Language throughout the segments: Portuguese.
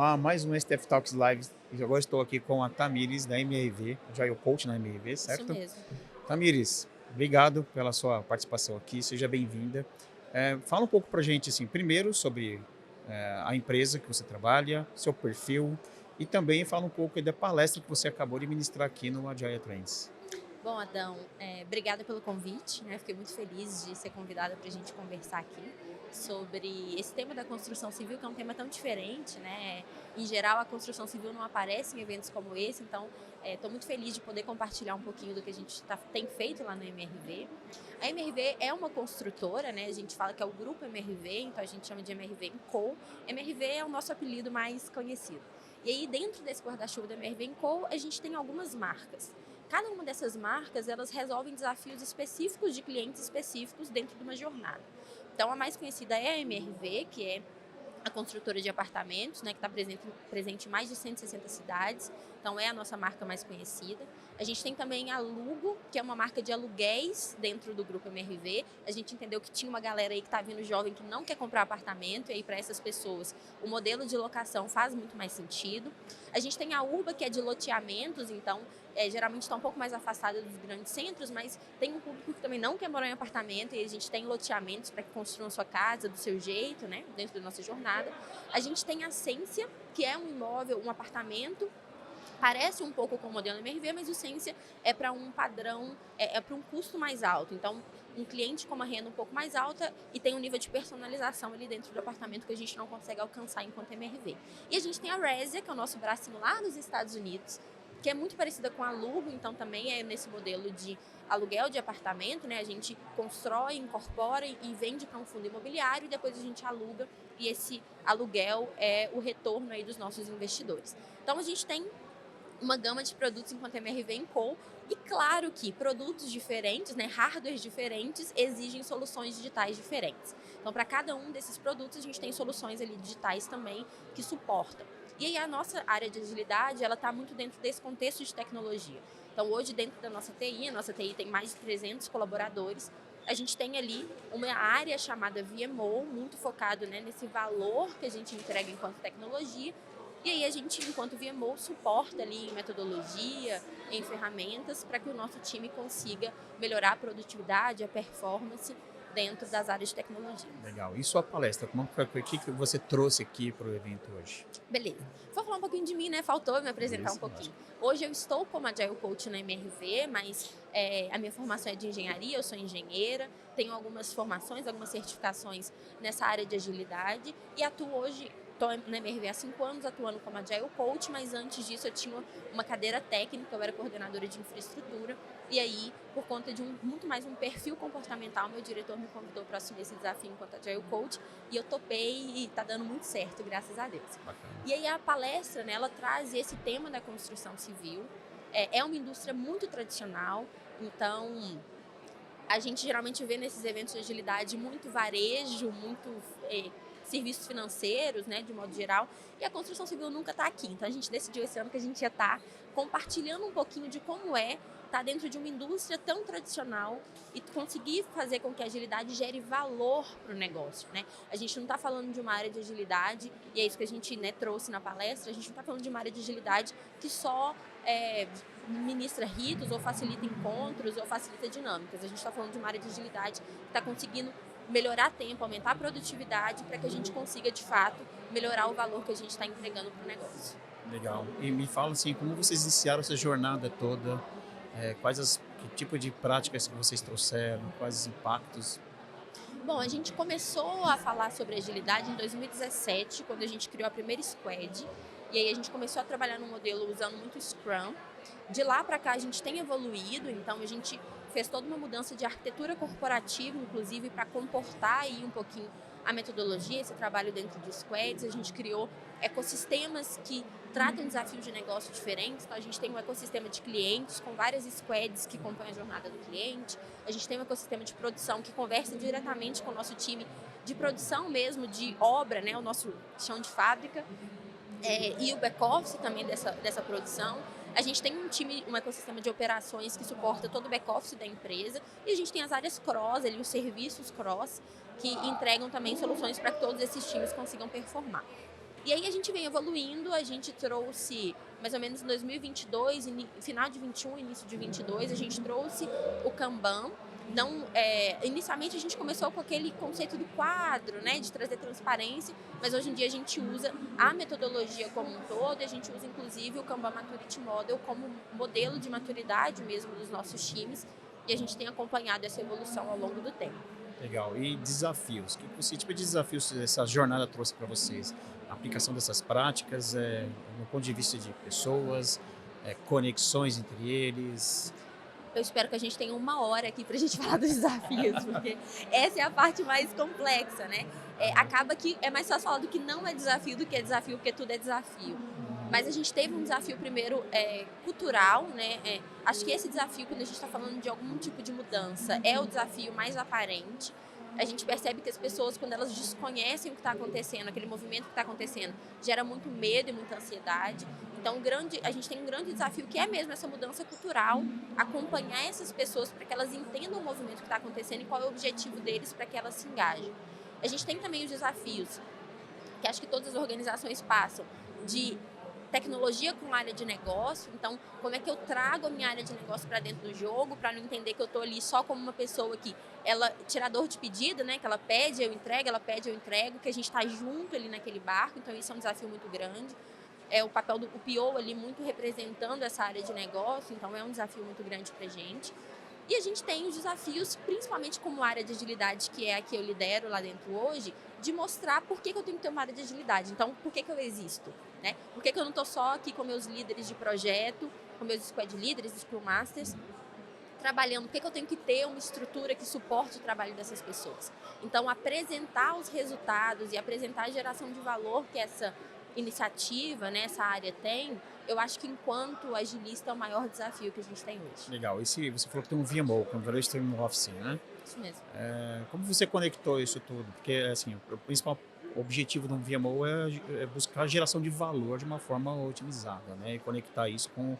Olá, mais um STF Talks Live. E agora estou aqui com a Tamires, da MRV, Agile Coach na MRV, Isso certo? mesmo. Tamires, obrigado pela sua participação aqui, seja bem-vinda. Fala um pouco para a gente, assim, primeiro sobre a empresa que você trabalha, seu perfil, e também fala um pouco aí da palestra que você acabou de ministrar aqui no Agile Trends. Bom, Adão, obrigada pelo convite, né? Fiquei muito feliz de ser convidada para a gente conversar aqui sobre esse tema da construção civil, que é um tema tão diferente, né? Em geral, a construção civil não aparece em eventos como esse, então estou muito feliz de poder compartilhar um pouquinho do que a gente tem feito lá no MRV. A MRV é uma construtora, né? A gente fala que é o grupo MRV, então a gente chama de MRV Co. MRV é o nosso apelido mais conhecido. E aí, dentro desse guarda-chuva da MRV Co, a gente tem algumas marcas. Cada uma dessas marcas, elas resolvem desafios específicos de clientes específicos dentro de uma jornada. Então, a mais conhecida é a MRV, que é a construtora de apartamentos, né, que está presente em mais de 160 cidades, então é a nossa marca mais conhecida. A gente tem também a Lugo, que é uma marca de aluguéis dentro do grupo MRV. A gente entendeu que tinha uma galera aí que está vindo jovem que não quer comprar apartamento, e aí para essas pessoas o modelo de locação faz muito mais sentido. A gente tem a Urba, que é de loteamentos, então geralmente está um pouco mais afastada dos grandes centros, mas tem um público que também não quer morar em apartamento, e a gente tem loteamentos para que construam sua casa do seu jeito, né, dentro da nossa jornada. A gente tem a Sência, que é um imóvel, um apartamento, parece um pouco com o modelo MRV, mas o Sência é para um padrão, para um custo mais alto. Então, um cliente com uma renda um pouco mais alta e tem um nível de personalização ali dentro do apartamento que a gente não consegue alcançar enquanto MRV. E a gente tem a Resia, que é o nosso bracinho lá nos Estados Unidos, que é muito parecida com a Lugo, então também é nesse modelo de aluguel de apartamento, né? A gente constrói, incorpora e vende para um fundo imobiliário, e depois a gente aluga, e esse aluguel é o retorno aí dos nossos investidores. Então a gente tem uma gama de produtos enquanto MRV em Co. E claro que produtos diferentes, né, hardwares diferentes, exigem soluções digitais diferentes. Então, para cada um desses produtos, a gente tem soluções ali digitais também que suportam. E aí a nossa área de agilidade, ela está muito dentro desse contexto de tecnologia. Então, hoje, dentro da nossa TI, a nossa TI tem mais de 300 colaboradores, a gente tem ali uma área chamada VMO, muito focado, né, nesse valor que a gente entrega enquanto tecnologia. E aí a gente, enquanto VMO, suporta ali em metodologia, em ferramentas, para que o nosso time consiga melhorar a produtividade, a performance dentro das áreas de tecnologia. Legal. E sua palestra, como foi, o que você trouxe aqui para o evento hoje? Beleza. Vou falar um pouquinho de mim, né? Faltou me apresentar um Beleza? pouquinho. Hoje eu estou como Agile Coach na MRV, mas a minha formação é de engenharia, eu sou engenheira, tenho algumas formações, algumas certificações nessa área de agilidade e atuo hoje. Estou na MRV há 5 anos atuando como Agile Coach, mas antes disso eu tinha uma cadeira técnica, eu era coordenadora de infraestrutura. E aí, por conta de muito mais um perfil comportamental, meu diretor me convidou para assumir esse desafio enquanto Agile Coach, e eu topei e está dando muito certo, graças a Deus. Bacana. E aí a palestra, né, ela traz esse tema da construção civil. É uma indústria muito tradicional, então a gente geralmente vê nesses eventos de agilidade muito varejo, muito serviços financeiros, né, de modo geral, e a construção civil nunca está aqui. Então a gente decidiu esse ano que a gente ia estar compartilhando um pouquinho de como estar dentro de uma indústria tão tradicional e conseguir fazer com que a agilidade gere valor para o negócio, né? A gente não está falando de uma área de agilidade, e é isso que a gente, né, trouxe na palestra, a gente não está falando de uma área de agilidade que só ministra ritos ou facilita encontros ou facilita dinâmicas. A gente está falando de uma área de agilidade que está conseguindo melhorar tempo, aumentar a produtividade para que a gente consiga, de fato, melhorar o valor que a gente está entregando para o negócio. Legal. E me fala assim, como vocês iniciaram essa jornada toda? Que tipo de práticas que vocês trouxeram? Quais os impactos? Bom, a gente começou a falar sobre agilidade em 2017, quando a gente criou a primeira squad. E aí a gente começou a trabalhar no modelo usando muito Scrum. De lá para cá a gente tem evoluído, então a gente fez toda uma mudança de arquitetura corporativa, inclusive para comportar aí um pouquinho a metodologia, esse trabalho dentro de squads. A gente criou ecossistemas que tratam desafios de negócio diferentes. Então a gente tem um ecossistema de clientes com várias squads que compõem a jornada do cliente. A gente tem um ecossistema de produção que conversa diretamente com o nosso time de produção mesmo, de obra, né, o nosso chão de fábrica. E o back-office também dessa produção. A gente tem um ecossistema de operações que suporta todo o back-office da empresa, e a gente tem as áreas cross, ali, os serviços cross, que entregam também soluções para que todos esses times consigam performar. E aí a gente vem evoluindo, a gente trouxe, mais ou menos em 2022, final de 21, início de 22, a gente trouxe o Kanban. Então, inicialmente a gente começou com aquele conceito do quadro, né, de trazer transparência, mas hoje em dia a gente usa a metodologia como um todo, e a gente usa inclusive o Kanban Maturity Model como modelo de maturidade mesmo dos nossos times, e a gente tem acompanhado essa evolução ao longo do tempo. Legal. E desafios? Que tipo de desafios essa jornada trouxe para vocês? A aplicação dessas práticas, no ponto de vista de pessoas, conexões entre eles. Eu espero que a gente tenha 1 hora aqui pra gente falar dos desafios, porque essa é a parte mais complexa, né? Acaba que é mais fácil falar do que não é desafio do que é desafio, porque tudo é desafio. Mas a gente teve um desafio primeiro cultural, né? Acho que esse desafio, quando a gente está falando de algum tipo de mudança, é o desafio mais aparente. A gente percebe que as pessoas, quando elas desconhecem o que está acontecendo, aquele movimento que está acontecendo, gera muito medo e muita ansiedade. Então, a gente tem um grande desafio que é mesmo essa mudança cultural, acompanhar essas pessoas para que elas entendam o movimento que está acontecendo e qual é o objetivo deles para que elas se engajem. A gente tem também os desafios, que acho que todas as organizações passam, de tecnologia com área de negócio. Então, como é que eu trago a minha área de negócio para dentro do jogo, para não entender que eu estou ali só como uma pessoa que tirador de pedido, né? Que ela pede, eu entrego, ela pede, eu entrego, que a gente está junto ali naquele barco. Então, isso é um desafio muito grande. O papel do PO ali muito representando essa área de negócio, então é um desafio muito grande para a gente. E a gente tem os desafios, principalmente como área de agilidade, que é a que eu lidero lá dentro hoje, de mostrar por que eu tenho que ter uma área de agilidade. Então, por que eu existo? Né? Por que eu não estou só aqui com meus líderes de projeto, com meus squad leaders, Scrum Masters, trabalhando? Por que eu tenho que ter uma estrutura que suporte o trabalho dessas pessoas? Então, apresentar os resultados e apresentar a geração de valor que essa iniciativa, né, essa área tem, eu acho que enquanto agilista é o maior desafio que a gente tem hoje. Legal. E se você falou que tem um VMO, que é um Value Stream Office, né? Isso mesmo. Como você conectou isso tudo? Porque, assim, o principal objetivo de um VMO é buscar a geração de valor de uma forma otimizada, né? E conectar isso com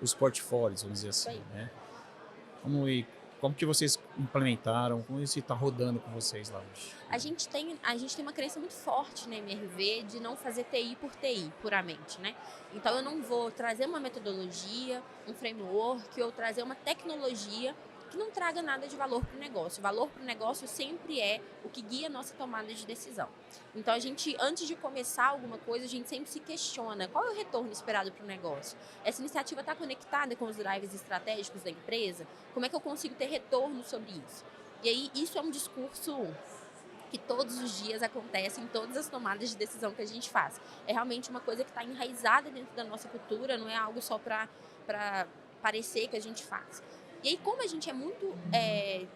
os portfólios, vamos dizer assim, né? Como que vocês implementaram? Como isso está rodando com vocês lá hoje? A gente tem uma crença muito forte na MRV de não fazer TI por TI, puramente, né? Então, eu não vou trazer uma metodologia, um framework ou trazer uma tecnologia que não traga nada de valor para o negócio. O valor para o negócio sempre é o que guia a nossa tomada de decisão. Então, a gente, antes de começar alguma coisa, a gente sempre se questiona qual é o retorno esperado para o negócio. Essa iniciativa está conectada com os drivers estratégicos da empresa? Como é que eu consigo ter retorno sobre isso? E aí, isso é um discurso que todos os dias acontece em todas as tomadas de decisão que a gente faz. É realmente uma coisa que está enraizada dentro da nossa cultura, não é algo só para parecer que a gente faz. E aí, como a gente é muito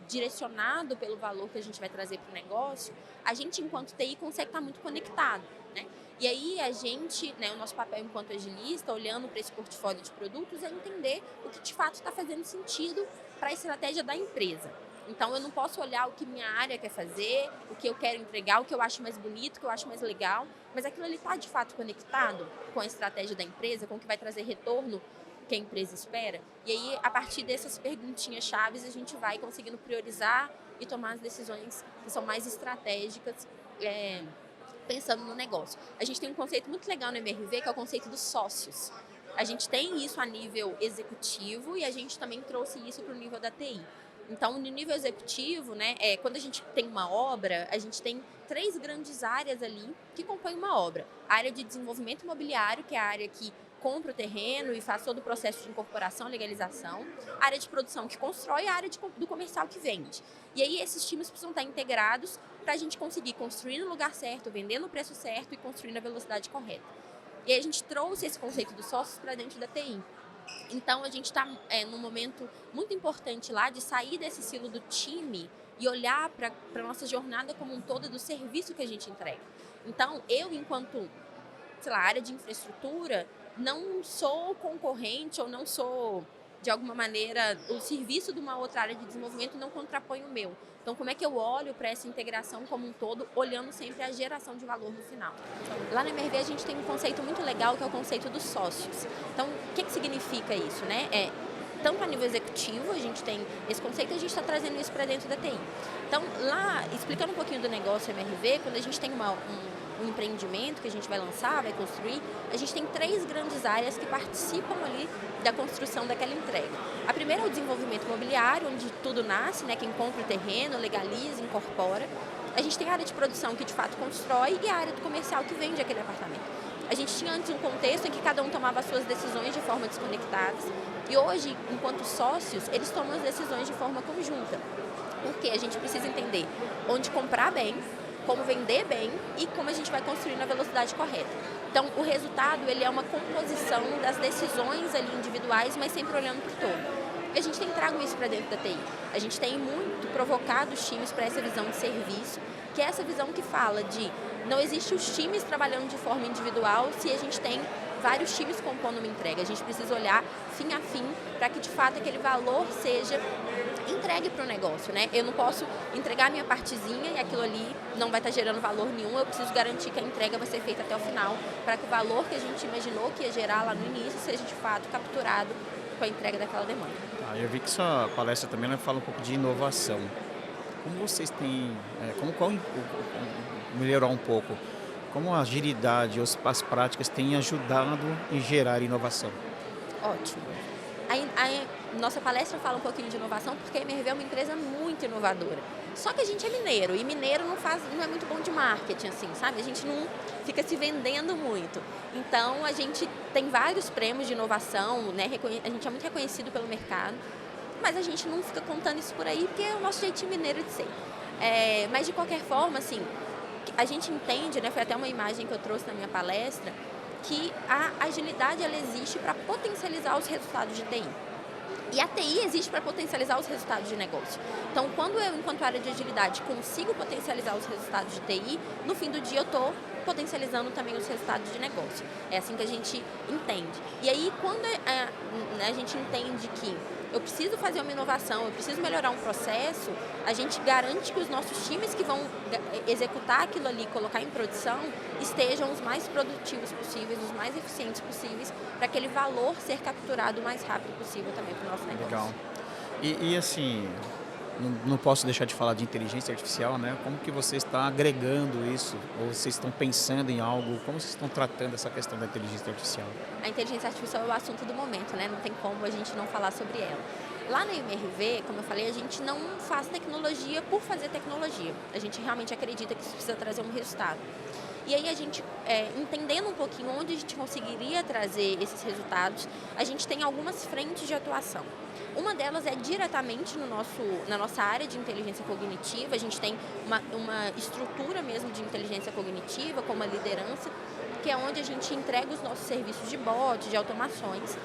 direcionado pelo valor que a gente vai trazer para o negócio, a gente, enquanto TI, consegue estar muito conectado, né? E aí, a gente, né, o nosso papel enquanto agilista, olhando para esse portfólio de produtos, é entender o que de fato está fazendo sentido para a estratégia da empresa. Então, eu não posso olhar o que minha área quer fazer, o que eu quero entregar, o que eu acho mais bonito, o que eu acho mais legal, mas aquilo ali está de fato conectado com a estratégia da empresa, com o que vai trazer retorno que a empresa espera. E aí, a partir dessas perguntinhas chaves, a gente vai conseguindo priorizar e tomar as decisões que são mais estratégicas, pensando no negócio. A gente tem um conceito muito legal no MRV, que é o conceito dos sócios. A gente tem isso a nível executivo e a gente também trouxe isso para o nível da TI. Então, no nível executivo, né, quando a gente tem uma obra, a gente tem 3 grandes áreas ali que compõem uma obra. A área de desenvolvimento imobiliário, que é a área que compra o terreno e faz todo o processo de incorporação, legalização. A área de produção que constrói e a área do comercial que vende. E aí, esses times precisam estar integrados para a gente conseguir construir no lugar certo, vender no preço certo e construir na velocidade correta. E aí, a gente trouxe esse conceito dos sócios para dentro da TI. Então, a gente está num momento muito importante lá de sair desse silo do time e olhar para a nossa jornada como um todo do serviço que a gente entrega. Então, eu, enquanto, área de infraestrutura, não sou concorrente ou não sou, de alguma maneira, o serviço de uma outra área de desenvolvimento não contrapõe o meu. Então, como é que eu olho para essa integração como um todo, olhando sempre a geração de valor no final? Lá na MRV, a gente tem um conceito muito legal, que é o conceito dos sócios. Então, o que significa isso, né? Tanto a nível executivo, a gente tem esse conceito, a gente está trazendo isso para dentro da TI. Então, lá, explicando um pouquinho do negócio MRV, quando a gente tem um empreendimento que a gente vai lançar, vai construir, a gente tem 3 grandes áreas que participam ali da construção daquela entrega. A primeira é o desenvolvimento imobiliário, onde tudo nasce, né? Quem compra o terreno, legaliza, incorpora. A gente tem a área de produção que de fato constrói e a área do comercial que vende aquele apartamento. A gente tinha antes um contexto em que cada um tomava as suas decisões de forma desconectadas e hoje, enquanto sócios, eles tomam as decisões de forma conjunta. Porque a gente precisa entender onde comprar bem, como vender bem e como a gente vai construir na velocidade correta. Então, o resultado ele é uma composição das decisões ali individuais, mas sempre olhando para o todo. E a gente tem trago isso para dentro da TI. A gente tem muito provocado os times para essa visão de serviço, que é essa visão que fala de não existe os times trabalhando de forma individual se a gente tem vários times compondo uma entrega. A gente precisa olhar fim a fim para que de fato aquele valor seja entregue para o negócio, né? Eu não posso entregar a minha partezinha e aquilo ali não vai estar gerando valor nenhum. Eu preciso garantir que a entrega vai ser feita até o final para que o valor que a gente imaginou que ia gerar lá no início seja de fato capturado com a entrega daquela demanda. Eu vi que sua palestra também ela fala um pouco de inovação. Como vocês têm, melhorar um pouco, como a agilidade ou as práticas têm ajudado em gerar inovação? Ótimo. A nossa palestra fala um pouquinho de inovação porque a MRV é uma empresa muito inovadora. Só que a gente é mineiro e mineiro não é muito bom de marketing, assim, sabe? A gente não fica se vendendo muito. Então, a gente tem vários prêmios de inovação, né? A gente é muito reconhecido pelo mercado, mas a gente não fica contando isso por aí porque é o nosso jeitinho mineiro de ser. Mas, de qualquer forma, assim, a gente entende, né? Foi até uma imagem que eu trouxe na minha palestra, que a agilidade ela existe para potencializar os resultados de TI. E a TI existe para potencializar os resultados de negócio. Então, quando eu, enquanto área de agilidade, consigo potencializar os resultados de TI, no fim do dia eu estou potencializando também os resultados de negócio. É assim que a gente entende. E aí, quando a gente entende que eu preciso fazer uma inovação, eu preciso melhorar um processo, a gente garante que os nossos times que vão executar aquilo ali, colocar em produção, estejam os mais produtivos possíveis, os mais eficientes possíveis, para aquele valor ser capturado o mais rápido possível também para o nosso negócio. Legal. E assim, não posso deixar de falar de inteligência artificial, né? Como que você está agregando isso? Ou vocês estão pensando em algo? Como vocês estão tratando essa questão da inteligência artificial? A inteligência artificial é o assunto do momento, né? Não tem como a gente não falar sobre ela. Lá na MRV, como eu falei, a gente não faz tecnologia por fazer tecnologia. A gente realmente acredita que isso precisa trazer um resultado. E aí a gente, entendendo um pouquinho onde a gente conseguiria trazer esses resultados, a gente tem algumas frentes de atuação. Uma delas é diretamente na nossa área de inteligência cognitiva. A gente tem uma estrutura mesmo de inteligência cognitiva, com uma liderança, que é onde a gente entrega os nossos serviços de bot, de automações.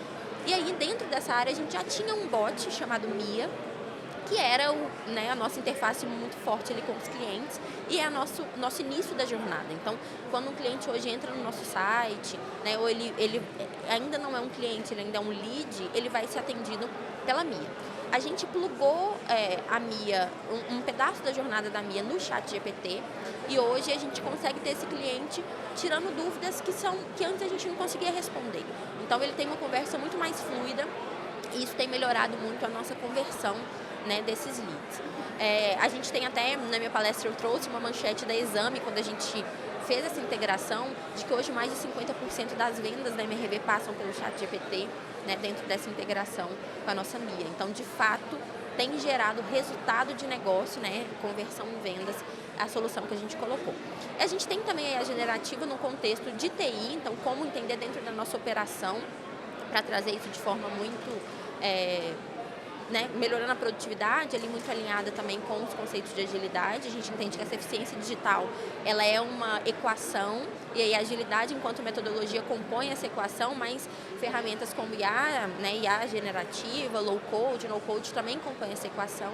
E aí, dentro dessa área, a gente já tinha um bot chamado Mia, que era a nossa interface muito forte ali com os clientes e é nosso início da jornada. Então, quando um cliente hoje entra no nosso site, né, ou ele ainda não é um cliente, ele ainda é um lead, ele vai ser atendido pela Mia. A gente plugou a Mia, um pedaço da jornada da Mia no ChatGPT e hoje a gente consegue ter esse cliente tirando dúvidas que antes a gente não conseguia responder. Então, ele tem uma conversa muito mais fluida e isso tem melhorado muito a nossa conversão, né, desses leads. A gente tem até, na minha palestra eu trouxe uma manchete da Exame, quando a gente fez essa integração, de que hoje mais de 50% das vendas da MRV passam pelo ChatGPT, né, dentro dessa integração com a nossa Mia. Então, de fato, tem gerado resultado de negócio, né, conversão em vendas, a solução que a gente colocou. A gente tem também a generativa no contexto de TI, então como entender dentro da nossa operação, para trazer isso de forma muito melhorando a produtividade, ali muito alinhada também com os conceitos de agilidade. A gente entende que essa eficiência digital ela é uma equação e aí a agilidade enquanto metodologia compõe essa equação, mas ferramentas como IA, IA generativa, low code, no code também compõem essa equação.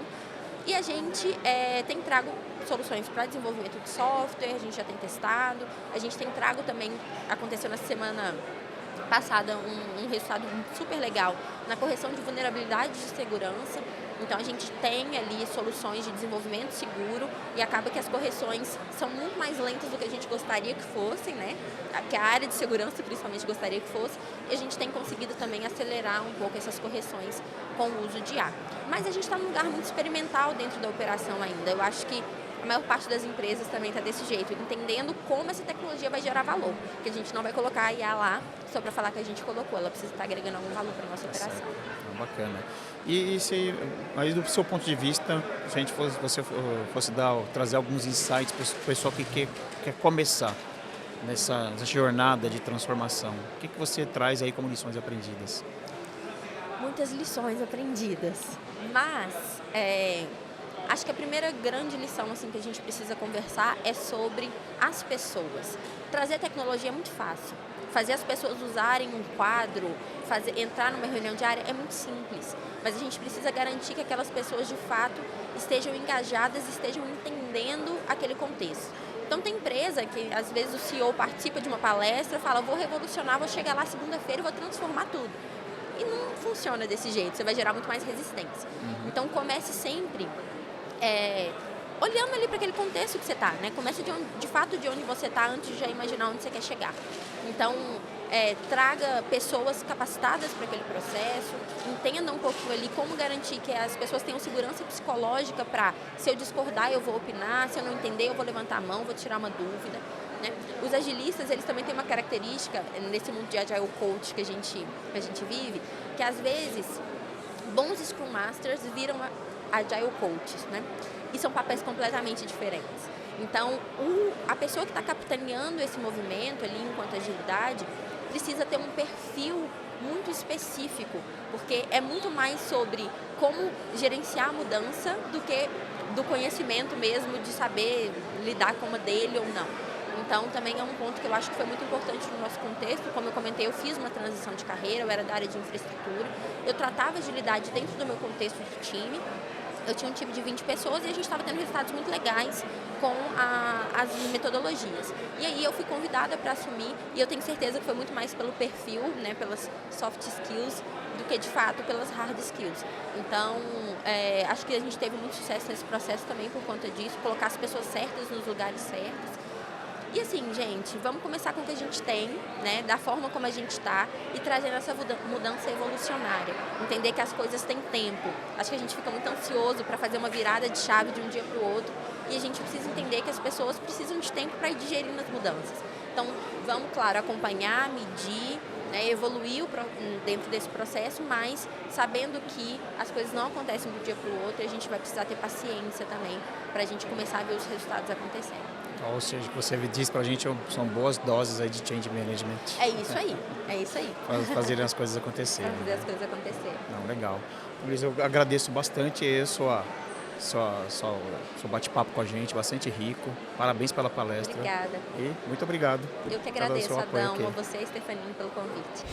E a gente tem trago soluções para desenvolvimento de software, a gente já tem testado, a gente tem trago também, aconteceu na semana passada um resultado super legal na correção de vulnerabilidade de segurança. Então, a gente tem ali soluções de desenvolvimento seguro e acaba que as correções são muito mais lentas do que a gente gostaria que fossem, né? Que a área de segurança, principalmente, gostaria que fosse. E a gente tem conseguido também acelerar um pouco essas correções com o uso de IA. Mas a gente está num lugar muito experimental dentro da operação ainda. Eu acho que a maior parte das empresas também está desse jeito, entendendo como essa tecnologia vai gerar valor. Que a gente não vai colocar a IA lá só para falar que a gente colocou, ela precisa estar agregando algum valor para a nossa operação. Bacana. E se, aí do seu ponto de vista, se a gente você fosse trazer alguns insights para o pessoal que quer começar nessa jornada de transformação, o que você traz aí como lições aprendidas? Muitas lições aprendidas, mas acho que a primeira grande lição assim, que a gente precisa conversar é sobre as pessoas. Trazer tecnologia é muito fácil. Fazer as pessoas usarem um quadro, entrar numa reunião diária é muito simples. Mas a gente precisa garantir que aquelas pessoas de fato estejam engajadas, estejam entendendo aquele contexto. Então tem empresa que às vezes o CEO participa de uma palestra e fala, vou revolucionar, vou chegar lá segunda-feira e vou transformar tudo. E não funciona desse jeito, você vai gerar muito mais resistência. Então comece sempre olhando ali para aquele contexto que você está, né? Comece de fato de onde você está antes de já imaginar onde você quer chegar. Então traga pessoas capacitadas para aquele processo, entenda um pouquinho ali como garantir que as pessoas tenham segurança psicológica para, se eu discordar eu vou opinar, se eu não entender eu vou levantar a mão, vou tirar uma dúvida. Né? Os agilistas, eles também têm uma característica nesse mundo de Agile Coach que a gente vive, que às vezes bons Scrum Masters viram Agile Coaches, né? E são papéis completamente diferentes. Então, a pessoa que está capitaneando esse movimento ali enquanto agilidade precisa ter um perfil muito específico, porque é muito mais sobre como gerenciar a mudança do que do conhecimento mesmo, de saber lidar com uma dele ou não. Então, também é um ponto que eu acho que foi muito importante no nosso contexto. Como eu comentei, eu fiz uma transição de carreira, eu era da área de infraestrutura, eu tratava agilidade dentro do meu contexto de time. Eu tinha um time de 20 pessoas e a gente estava tendo resultados muito legais com as metodologias. E aí eu fui convidada para assumir e eu tenho certeza que foi muito mais pelo perfil, né, pelas soft skills, do que de fato pelas hard skills. Então, acho que a gente teve muito sucesso nesse processo também por conta disso, colocar as pessoas certas nos lugares certos. E assim, gente, vamos começar com o que a gente tem, né, da forma como a gente está e trazendo essa mudança evolucionária. Entender que as coisas têm tempo. Acho que a gente fica muito ansioso para fazer uma virada de chave de um dia para o outro e a gente precisa entender que as pessoas precisam de tempo para ir digerindo as mudanças. Então, vamos, claro, acompanhar, medir, né, evoluir dentro desse processo, mas sabendo que as coisas não acontecem de um dia para o outro e a gente vai precisar ter paciência também para a gente começar a ver os resultados acontecendo. Ou seja, o que você diz pra gente são boas doses aí de change management. É isso aí, é isso aí. Fazer as coisas acontecerem. Fazer as coisas acontecerem. Não, legal. Luiz, eu agradeço bastante seu bate-papo com a gente, bastante rico. Parabéns pela palestra. Obrigada. E muito obrigado. Eu que agradeço, Adão, a você e a Stefanine pelo convite.